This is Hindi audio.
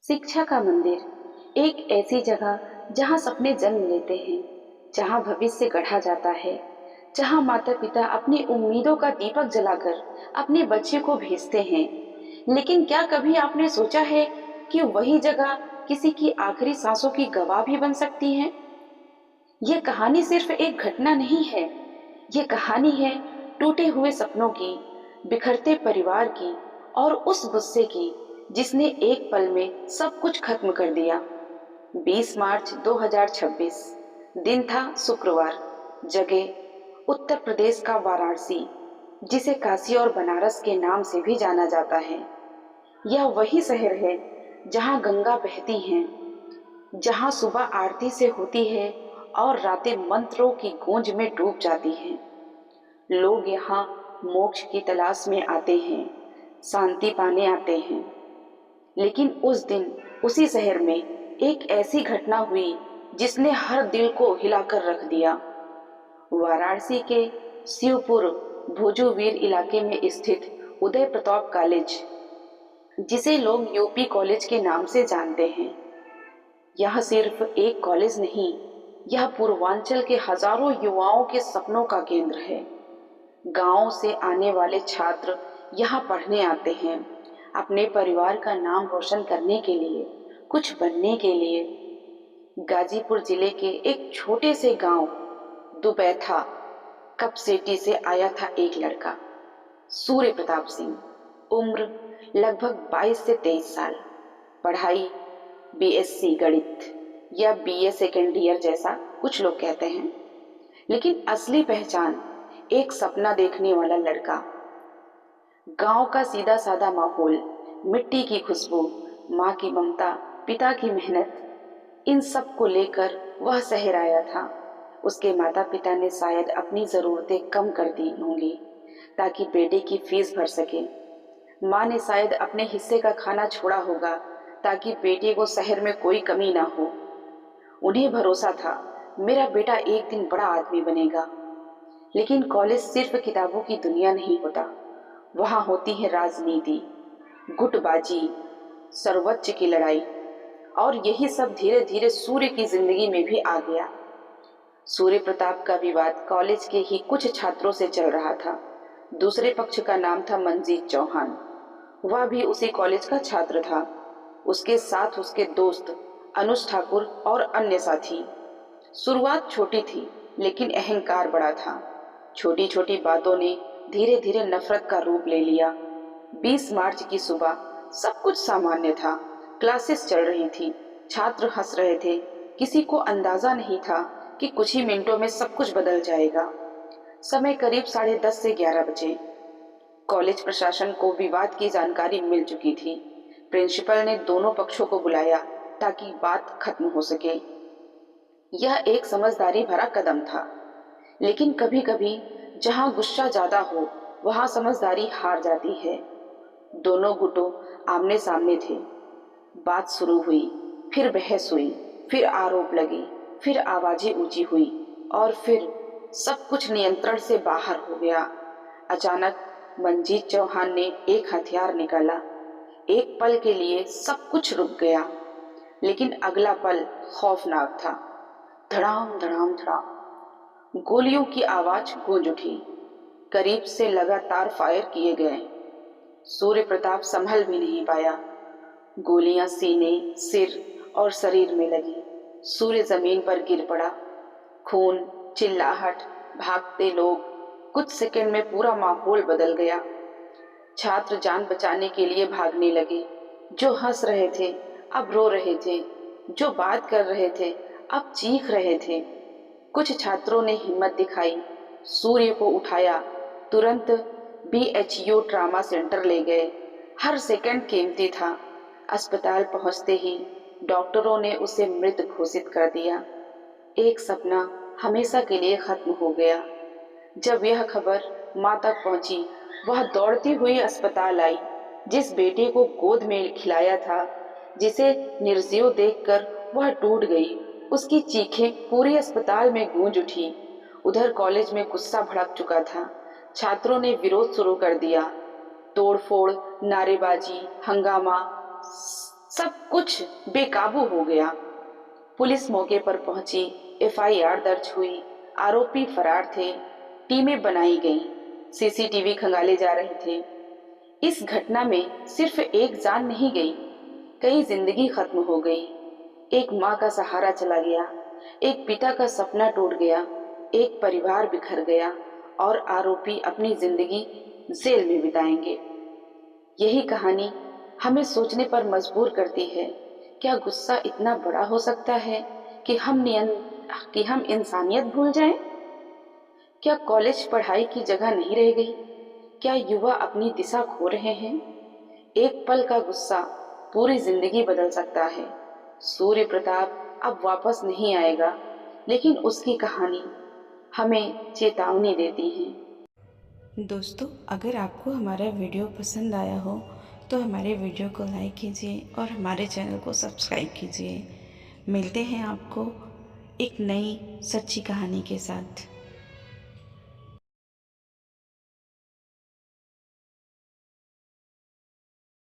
शिक्षा का मंदिर, एक ऐसी जगह जहाँ सपने जन्म लेते हैं, जहाँ भविष्य गढ़ा जाता है, जहाँ माता पिता अपनी उम्मीदों का दीपक जलाकर अपने बच्चे को भेजते हैं। लेकिन क्या कभी आपने सोचा है कि वही जगह किसी की आखिरी सांसों की गवाह भी बन सकती है? यह कहानी सिर्फ एक घटना नहीं है, ये कहानी है टूटे हुए सपनों की, बिखरते परिवार की और उस गुस्से की जिसने एक पल में सब कुछ खत्म कर दिया। 20 मार्च 2026, दिन था शुक्रवार। जगह उत्तर प्रदेश का वाराणसी, जिसे काशी और बनारस के नाम से भी जाना जाता है। यह वही शहर है जहाँ गंगा बहती हैं, जहाँ सुबह आरती से होती है और रातें मंत्रों की गूंज में डूब जाती हैं। लोग यहाँ मोक्ष की तलाश में आते हैं, शांति पाने आते हैं। लेकिन उस दिन उसी शहर में एक ऐसी घटना हुई जिसने हर दिल को हिलाकर रख दिया। वाराणसी के शिवपुर भोजूवीर इलाके में स्थित उदय प्रताप कॉलेज, जिसे लोग यूपी कॉलेज के नाम से जानते हैं, यह सिर्फ एक कॉलेज नहीं, यह पूर्वांचल के हजारों युवाओं के सपनों का केंद्र है। गांवों से आने वाले छात्र यहाँ पढ़ने आते हैं, अपने परिवार का नाम रोशन करने के लिए, कुछ बनने के लिए। गाजीपुर जिले के एक छोटे से गांव दुबैथा कपसेटी से आया था एक लड़का, सूर्य प्रताप सिंह। उम्र लगभग 22 से 23 साल। पढ़ाई बीएससी गणित या बीए सेकेंड ईयर जैसा कुछ लोग कहते हैं, लेकिन असली पहचान एक सपना देखने वाला लड़का। गांव का सीधा साधा माहौल, मिट्टी की खुशबू, माँ की ममता, पिता की मेहनत, इन सब को लेकर वह शहर आया था। उसके माता पिता ने शायद अपनी ज़रूरतें कम कर दी होंगी ताकि बेटे की फीस भर सके। माँ ने शायद अपने हिस्से का खाना छोड़ा होगा ताकि बेटे को शहर में कोई कमी ना हो। उन्हें भरोसा था मेरा बेटा एक दिन बड़ा आदमी बनेगा। लेकिन कॉलेज सिर्फ किताबों की दुनिया नहीं होता, वहाँ होती है राजनीति, गुटबाजी, सर्वोच्च की लड़ाई। और यही सब धीरे धीरे सूर्य की जिंदगी में भी आ गया। सूर्य प्रताप का विवाद कॉलेज के ही कुछ छात्रों से चल रहा था। दूसरे पक्ष का नाम था मंजीत चौहान, वह भी उसी कॉलेज का छात्र था। उसके साथ उसके दोस्त अनुज ठाकुर और अन्य साथी। शुरुआत छोटी थी लेकिन अहंकार बड़ा था। छोटी छोटी बातों ने धीरे धीरे नफरत का रूप ले लिया। 20 मार्च की सुबह सब कुछ सामान्य था। क्लासेस चल रही थी, छात्र हंस रहे थे। किसी को अंदाजा नहीं था कि कुछ ही मिनटों में सब कुछ बदल जाएगा। समय करीब 10:30 से 11 बजे। कॉलेज प्रशासन को विवाद की जानकारी मिल चुकी थी। प्रिंसिपल ने दोनों पक्षों को बुलाया ताकि बात खत्म हो सके। यह एक समझदारी भरा कदम था, लेकिन कभी कभी जहां गुस्सा ज्यादा हो वहां समझदारी हार जाती है। दोनों गुटों आमने सामने थे। बात शुरू हुई, फिर बहस हुई, फिर आरोप लगे, फिर आवाजें ऊंची हुई और फिर सब कुछ नियंत्रण से बाहर हो गया। अचानक मंजीत चौहान ने एक हथियार निकाला। एक पल के लिए सब कुछ रुक गया, लेकिन अगला पल खौफनाक था। धड़ाम धड़ाम धड़ाम गोलियों की आवाज गूंज उठी। करीब से लगातार फायर किए गए। सूर्य प्रताप संभल भी नहीं पाया। गोलियां सीने, सिर और शरीर में लगी। सूर्य जमीन पर गिर पड़ा। खून, चिल्लाहट, भागते लोग। कुछ सेकंड में पूरा माहौल बदल गया। छात्र जान बचाने के लिए भागने लगे। जो हंस रहे थे अब रो रहे थे, जो बात कर रहे थे अब चीख रहे थे। कुछ छात्रों ने हिम्मत दिखाई, सूर्य को उठाया, तुरंत बीएचयू ट्रामा सेंटर ले गए। हर सेकंड कीमती था। अस्पताल पहुंचते ही डॉक्टरों ने उसे मृत घोषित कर दिया। एक सपना हमेशा के लिए खत्म हो गया। जब यह खबर माँ तक पहुंची, वह दौड़ती हुई अस्पताल आई। जिस बेटे को गोद में खिलाया था, जिसे निर्जीव देखकर वह टूट गई, उसकी चीखें पूरे अस्पताल में गूंज उठी। उधर कॉलेज में गुस्सा भड़क चुका था। छात्रों ने विरोध शुरू कर दिया। तोड़फोड़, नारेबाजी, हंगामा। सब कुछ बेकाबू हो गया। पुलिस मौके पर पहुंची, एफआईआर दर्ज हुई, आरोपी फरार थे, टीमें बनाई गईं, सीसीटीवी खंगाले जा रहे थे। इस घटना में सिर्फ एक जान नहीं गई, कई जिंदगी खत्म हो गई। एक माँ का सहारा चला गया, एक पिता का सपना टूट गया, एक परिवार बिखर गया और आरोपी अपनी जिंदगी जेल में बिताएंगे। यही कहानी हमें सोचने पर मजबूर करती है। क्या गुस्सा इतना बड़ा हो सकता है कि हम इंसानियत भूल जाएं? क्या कॉलेज पढ़ाई की जगह नहीं रह गई? क्या युवा अपनी दिशा खो रहे हैं? एक पल का गुस्सा पूरी जिंदगी बदल सकता है। सूर्य प्रताप अब वापस नहीं आएगा, लेकिन उसकी कहानी हमें चेतावनी देती है। दोस्तों, अगर आपको हमारा वीडियो पसंद आया हो तो हमारे वीडियो को लाइक कीजिए और हमारे चैनल को सब्सक्राइब कीजिए। मिलते हैं आपको एक नई सच्ची कहानी के साथ।